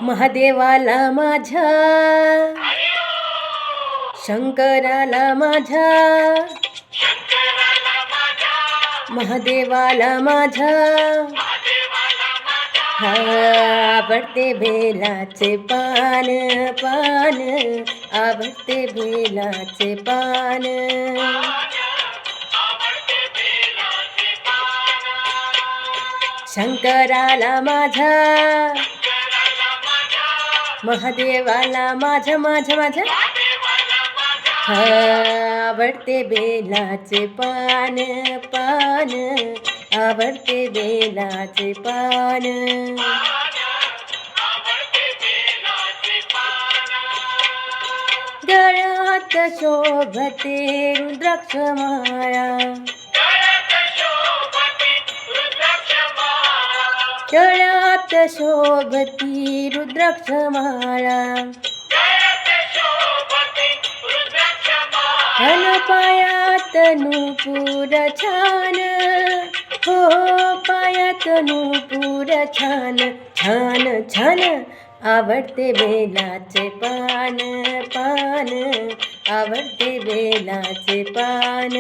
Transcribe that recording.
महादेवाला माझ्या, शंकराला माझ्या, महादेवाला माझ्या आवडते बेलाचे पान पान, आवडते बेलाचे पान. शंकराला माझ्या, महादेवाला माझ्या माझ्या माझ्या आवडते बेलाचे पान पान, आवडते बेलाचे पान. गळ्यात शोभते रुद्राक्ष माळा, गळ्यात शोभती रुद्राक्ष माळा, अन पायात नूपुर छान, हो पायात नूपुर छान छान छान. आवडते बेलाचे पान पान, आवडते बेलाचे पान.